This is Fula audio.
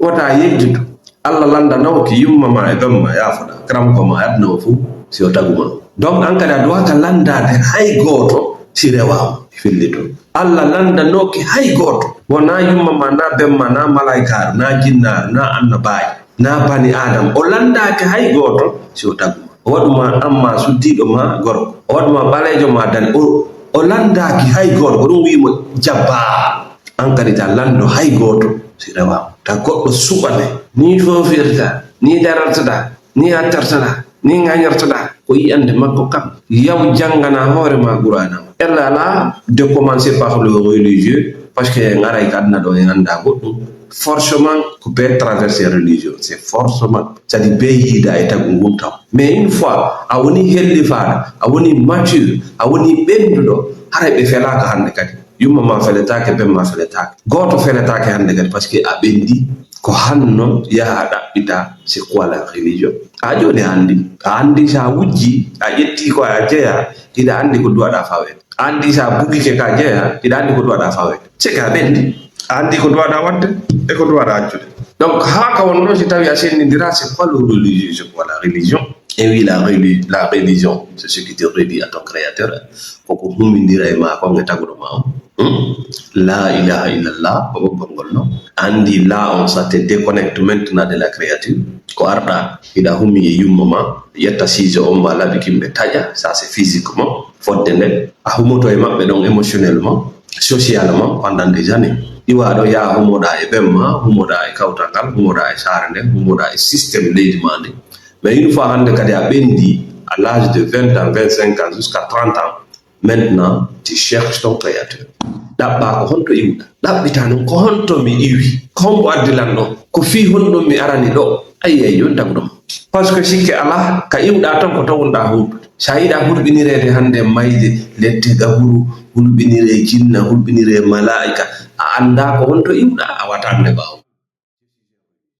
wata yejjudu Allah landa naw ki yumma ma e bamma yafoda kram ko ma adno fu si o taguma donc an kada do ka landade hay goto si rewa fillito Allah landa no ki hay goto wona yumma ma na bemma na malaikar na jinnar na annabaay na bani adam o landa ki hay goto si o taguma waduma amma suddido ma gorko waduma balejo ma dan o landa ki hay goto ko dum wimo jabba an kadi ta lando hay goto si rewa ta goɗɗo suɓane ni fofirta ni darartaɗa ni hattartaɗa ni gañartaɗa ko yiyande makko kam yaw jangana hoorema qouranama ella la de commencer par le religieux parce que ngaray ka adna ɗo e ganda goɗɗum forcément ko be traverser religion c'est forcément sadi be yiida e tagu ngun taw mais une fois a woni hellifaɗo a woni mature a woni ɓenduɗo haray ɓe felaka hande kadi yumma ma feletake bemma feletake goto feletake hande kadi parce que a ɓendi ko hanno yaha ɗaɓɓita c'est quoi la religion a joni a andi sa wujji a ƴetti ko a jeeya ida andi ko duwaɗa fawede a andi sa bugike ka jeeya ida andi ko duwaɗa fawede c'est que a ɓendi a andi ko duwaɗa wadde e ko duwaɗa accude donc ha ka wonno si tawi a sennidira c'est quoi le religieux c'est quoi la religion et oui la religion c'est ce qui te relie à ton créateur koko hummindira e ma konge taguɗo ma o la ilaha illallah ko bobbongol no andi là on ça te déconnecte maintenant de la créature ko arɗa ida hummi e yumma ma yetta sije on ma laɓi kimɓe taƴa ça c'est physiquement fodde nden a humoto e maɓɓe ɗon émotionnellement socialement pendant des années iwa ɗo yaha humoɗa e ɓemma humoɗa e kawtal ngal humoɗa e sare nden humoɗa e systéme leydi ma ndi mais une fois hande kadi a ɓendi à l'âge de 20 ans 25 ans jusqu'à 30 ans maintenant tu cherches ton créateur ɗaɓɓa ko honto iwɗa ɗaɓɓita non ko honto mi iwi ko hombo addilan ɗo ko fi honɗum mi arani ɗo ayi joni tagɗoma par ce que sikke ala ka iwɗa tan ko tawonɗa huɗude sa yiɗa hulɓinirede hande mayde lette gaburu hulɓinire jinna hulɓinire malaika a anda ko honto iwɗa a watande ɓawo